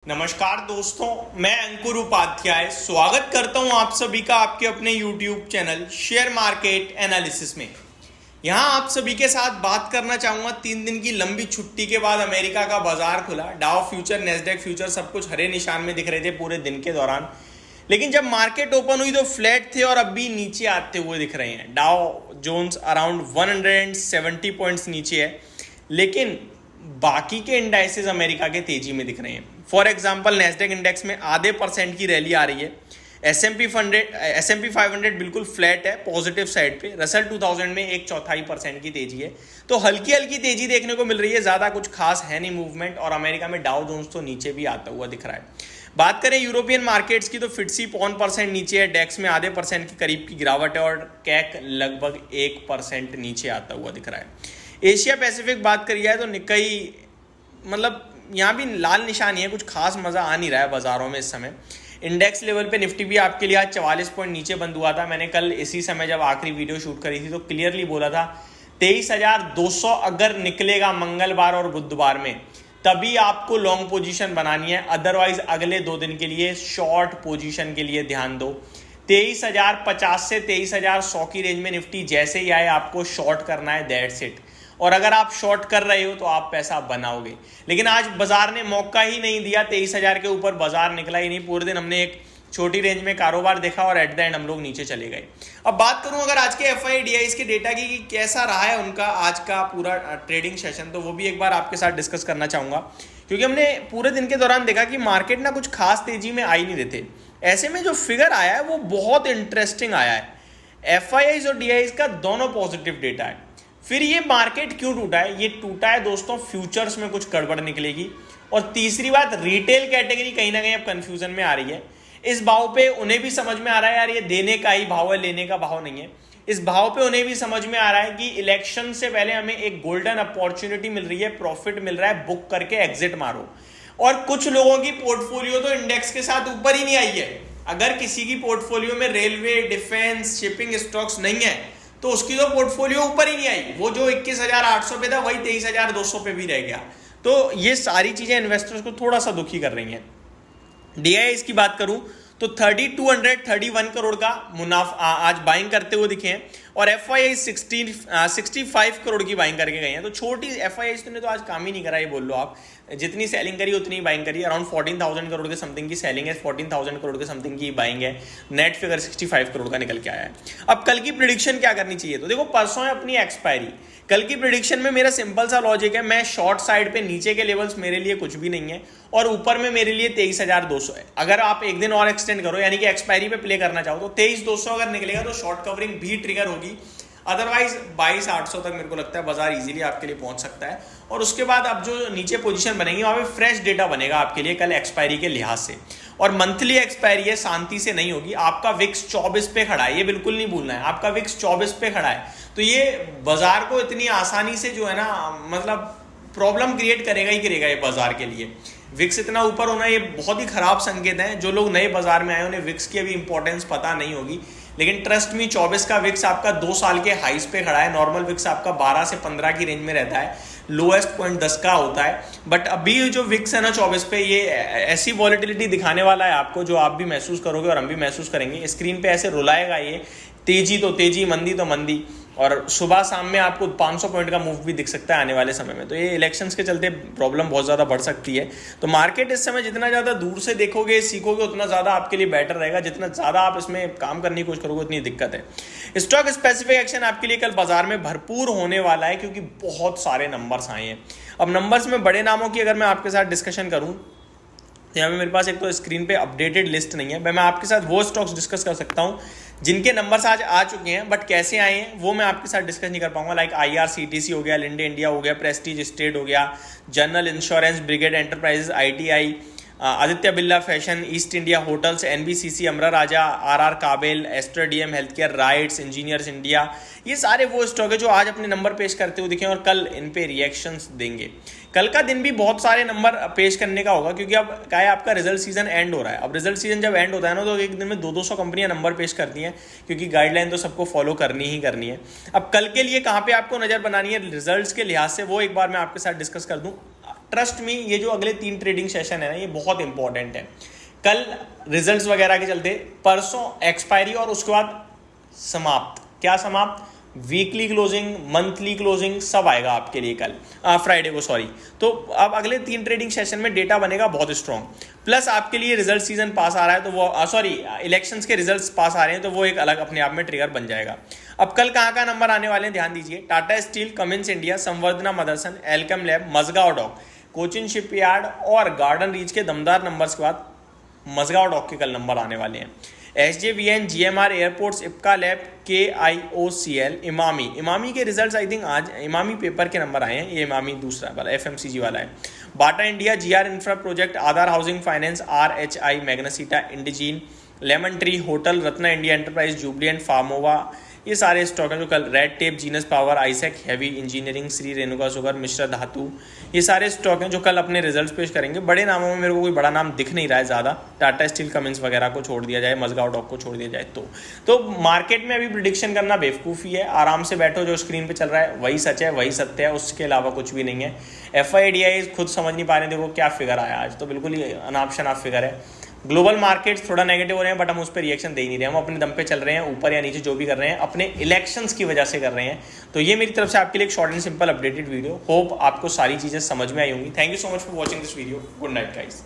नमस्कार दोस्तों, मैं अंकुर उपाध्याय स्वागत करता हूं आप सभी का आपके अपने YouTube channel share market analysis में। यहां आप सभी के साथ बात करना चाहूंगा 3 दिन की लंबी छुट्टी के बाद अमेरिका का बाजार खुला। डाउ फ्यूचर, नेस्डैक फ्यूचर सब कुछ हरे निशान में दिख रहे थे पूरे दिन के दौरान, लेकिन जब मार्केट ओपन हुई तो फ्लैट थे और अब भी नीचे आते हुए दिख रहे हैं। डाउ जोन्स अराउंड 170 पॉइंट्स नीचे है, लेकिन बाकी के इंडाइसेस अमेरिका के तेजी में दिख रहे हैं। फॉर एग्जांपल नेस्डैक इंडेक्स में आधे % की रैली आ रही है। S&P 500 बिल्कुल फ्लैट है, पॉजिटिव साइड पे। रसल 2000 में 1/4% की तेजी है, तो हल्की हल्की तेजी देखने को मिल रही है, ज्यादा कुछ खास है नहीं मूवमेंट। और अमेरिका में डाउ जोन्स तो नीचे भी आता हुआ दिख रहा है। बात करें यूरोपियन मार्केट्स की तो FTSE 0.5% नीचे है, डेक्स में आधे % के करीब की गिरावट है और कैक लगभग 1% नीचे आता हुआ दिख रहा है। एशिया पैसिफिक बात करी जाए तो निकाई मतलब यहाँ भी लाल निशानी है, कुछ खास मजा आ नहीं रहा है बाजारों में इस समय। इंडेक्स लेवल पे निफ्टी भी आपके लिए आज 44 पॉइंट नीचे बंद हुआ था। मैंने कल इसी समय जब आखिरी वीडियो शूट करी थी तो क्लियरली बोला था 23,200 अगर निकलेगा मंगलवार और बुधवार में तभी आपको लॉन्ग पोजीशन बनानी है, अदरवाइज अगले 2 दिन के लिए शॉर्ट पोजीशन के लिए ध्यान दो। 23,050 से 23,100 की रेंज में निफ्टी जैसे ही आए आपको शॉर्ट करना है, दैट्स इट। और अगर आप शॉर्ट कर रहे हो तो आप पैसा बनाओगे, लेकिन आज बाजार ने मौका ही नहीं दिया। 23,000 के ऊपर बाजार निकला ही नहीं। पूरे दिन हमने एक छोटी रेंज में कारोबार देखा और एट द एंड हम लोग नीचे चले गए। अब बात करूं अगर आज के FIDIs के डेटा की कि कैसा रहा है उनका आज का पूरा ट्रेडिंग सेशन, तो वो भी एक बार आपके साथ डिस्कस करना चाहूंगा, क्योंकि हमने पूरे दिन के दौरान देखा कि मार्केट ना कुछ खास तेजी में आ ही नहीं रहे थे। ऐसे में जो फिगर आया है वो बहुत इंटरेस्टिंग आया है। FIIs और DIs का दोनों पॉजिटिव डेटा है। फिर ये मार्केट क्यों टूटा है? ये टूटा है दोस्तों, फ्यूचर्स में कुछ गड़बड़ निकलेगी। और तीसरी बात, रिटेल कैटेगरी कहीं ना कहीं अब कंफ्यूजन में आ रही है। इस भाव पे उन्हें भी समझ में आ रहा है यार ये देने का ही भाव है, लेने का भाव नहीं है। इस भाव पे उन्हें भी समझ में आ रहा है कि इलेक्शन से पहले हमें एक गोल्डन अपॉर्चुनिटी मिल रही है, प्रॉफिट मिल रहा है, बुक करके एग्जिट मारो। और कुछ लोगों की पोर्टफोलियो तो इंडेक्स के साथ ऊपर ही नहीं आई है। अगर किसी की पोर्टफोलियो में रेलवे, डिफेंस, शिपिंग स्टॉक्स नहीं है तो उसकी तो पोर्टफोलियो ऊपर ही नहीं आई। वो जो 21,800 पे था वही 23,200 पे भी रह गया। तो ये सारी चीजें इन्वेस्टर्स को थोड़ा सा दुखी कर रही हैं। DIs की बात करूं तो 3,231 करोड़ का मुनाफा आज बाइंग करते हुए दिखे हैं और FII 65 करोड़ की बाइंग करके गए हैं। तो छोटी FIIs ने तो आज काम ही नहीं करा, ये बोल लो आप। जितनी सेलिंग करी उतनी ही बाइंग करी। अराउंड 14,000 करोड़ के समथिंग की सेलिंग है, 14,000 करोड़ के समथिंग की बाइंग है। नेट फिगर 65 करोड़ का निकल के आया है। अब कल की प्रिडिक्शन क्या करनी चाहिए? तो देखो, परसों है अपनी एक्सपायरी। कल की प्रिडिक्शन में मेरा सिंपल सा लॉजिक है, मैं शॉर्ट साइड पे नीचे के लेवल्स मेरे लिए कुछ भी नहीं है और ऊपर में मेरे लिए 23,200 है। अगर आप एक दिन और एक्सटेंड करो यानी कि एक्सपायरी पे प्ले करना चाहो तो 23,200 अगर निकलेगा तो शॉर्ट कवरिंग भी ट्रिगर होगी। अदरवाइज 22,800 तक मेरे को लगता है बाजार इजीली आपके लिए पहुंच सकता है। और उसके बाद अब जो नीचे पोजीशन बनेगी वहां पे फ्रेश डेटा बनेगा आपके लिए कल एक्सपायरी के लिहाज से। और मंथली एक्सपायरी है, शांति से नहीं होगी। आपका विक्स 24 पे खड़ा है, ये बिल्कुल नहीं भूलना है। आपका विक्स 24 पे खड़ा है तो ये बाजार को इतनी आसानी से जो है ना, मतलब प्रॉब्लम क्रिएट करेगा ही करेगा ये बाजार के लिए। विक्स इतना ऊपर होना ये बहुत ही खराब संकेत है। जो लोग नए बाजार में आए उन्हें विक्स की अभी इंपॉर्टेंस पता नहीं होगी, लेकिन ट्रस्ट मी 24 का विक्स आपका 2 साल के हाइस पे खड़ा है। नॉर्मल विक्स आपका 12 से 15 की रेंज में रहता है, लोएस्ट पॉइंट 10 का होता है। बट अभी जो विक्स है ना 24 पे, ये ऐसी वॉलेटिलिटी दिखाने वाला है आपको जो आप भी महसूस करोगे और हम भी महसूस करेंगे। स्क्रीन पे ऐसे रुलाएगा ये, तेजी तो तेजी, मंदी तो मंदी। और सुबह शाम में आपको 500 पॉइंट का मूव भी दिख सकता है आने वाले समय में। तो ये इलेक्शंस के चलते प्रॉब्लम बहुत ज़्यादा बढ़ सकती है। तो मार्केट इस समय जितना ज़्यादा दूर से देखोगे, सीखोगे, उतना ज़्यादा आपके लिए बेटर रहेगा। जितना ज़्यादा आप इसमें काम करने की कोशिश करोगे उतनी दिक्कत है। स्टॉक स्पेसिफिक एक्शन आपके लिए कल बाजार में भरपूर होने वाला है, क्योंकि बहुत सारे नंबर्स आए हैं। अब नंबर्स में बड़े नामों की अगर मैं आपके साथ डिस्कशन करूँ तो यहाँ पे मेरे पास एक तो स्क्रीन पे अपडेटेड लिस्ट नहीं है। मैं आपके साथ वो स्टॉक्स डिस्कस कर सकता हूँ जिनके नंबर्स आज आ चुके हैं, बट कैसे आए हैं वो मैं आपके साथ डिस्कस नहीं कर पाऊंगा। लाइक IRCTC हो गया, लिंडे इंडिया हो गया, प्रेस्टीज स्टेट हो गया, General Insurance, Brigade Enterprises, ITI, Aditya Birla Fashion, East India Hotels, NBCC, Amara Raja, RR Kabel, Aster DM Health Care, RITES, Engineers India, ये सारे वो स्टॉक है जो आज अपने नंबर पेश करते हुए दिखे और कल इन पे रिएक्शंस देंगे। कल का दिन भी बहुत सारे नंबर पेश करने का होगा, क्योंकि अब क्या है, आपका रिजल्ट सीजन एंड हो रहा है। अब रिजल्ट सीजन जब एंड होता है ना तो एक दिन में 200 कंपनियां नंबर पेश करती हैं, क्योंकि गाइडलाइन तो सबको फॉलो करनी ही करनी है। अब कल के लिए कहाँ पे आपको नजर बनानी है रिजल्ट्स के लिहाज से, वो एक बार मैं आपके साथ डिस्कस कर दूं। ट्रस्ट मी, ये जो अगले 3 ट्रेडिंग सेशन है ना, ये बहुत इंपॉर्टेंट है। कल रिजल्ट्स वगैरह के चलते, परसों एक्सपायरी और उसके बाद समाप्त। क्या समाप्त? वीकली क्लोजिंग, मंथली क्लोजिंग, सब आएगा आपके लिए कल, फ्राइडे को, सॉरी। तो अब अगले 3 ट्रेडिंग सेशन में डेटा बनेगा बहुत स्ट्रॉन्ग। प्लस आपके लिए रिजल्ट सीजन पास आ रहा है, तो वो सॉरी इलेक्शंस के रिजल्ट्स पास आ रहे हैं, तो वो एक अलग अपने आप में ट्रिगर बन जाएगा। अब कल कहाँ नंबर आने वाले हैं ध्यान दीजिए। Tata Steel, Cummins India, Samvardhana Motherson, Alkem Lab, Mazagon Dock, Cochin Shipyard और गार्डन रीच के दमदार नंबर्स के बाद मजगांव डॉक के कल नंबर आने वाले हैं। SJVN, GMR airports, Ipca lab, KIOCL, Emami के रिजल्ट्स आई थिंक आज इमामी पेपर के नंबर आए हैं। ये इमामी दूसरा वाला FMCG वाला है। Bata India, GR Infra Project, Aadhaar Housing Finance, RHI, Magnesita, Indegene, Lemon Tree Hotel, Rattan India Enterprise, Jubilant, Pharmova, ये सारे स्टॉक हैं जो कल, Red Tape, Genus Power, Isgec, Heavy Engineering, Shri Renuka Sugar, Mishra Dhatu, ये सारे स्टॉक हैं जो कल अपने रिजल्ट्स पेश करेंगे। बड़े नामों में मेरे को कोई बड़ा नाम दिख नहीं रहा है ज़्यादा। टाटा स्टील, कमिंस वगैरह को छोड़ दिया जाए, मजगांव डॉक को छोड़ दिया जाए तो मार्केट में अभी प्रिडिक्शन करना बेवकूफ़ी है। आराम से बैठो, जो स्क्रीन पर चल रहा है वही सच है, वही सत्य है, उसके अलावा कुछ भी नहीं है। FIDI खुद समझ नहीं पा रहे, देखो क्या फिगर आया आज, तो बिल्कुल ही अनाप शनाप फिगर है। ग्लोबल मार्केट्स थोड़ा नेगेटिव हो रहे हैं, बट हम उस पर रिएक्शन दे ही नहीं रहे, हम अपने दम पे चल रहे हैं, ऊपर या नीचे जो भी कर रहे हैं अपने इलेक्शंस की वजह से कर रहे हैं। तो ये मेरी तरफ से आपके लिए एक short and simple updated video. Hope आपको सारी चीज़ें समझ में आई होंगी। Thank you so much for watching this video. Good night guys.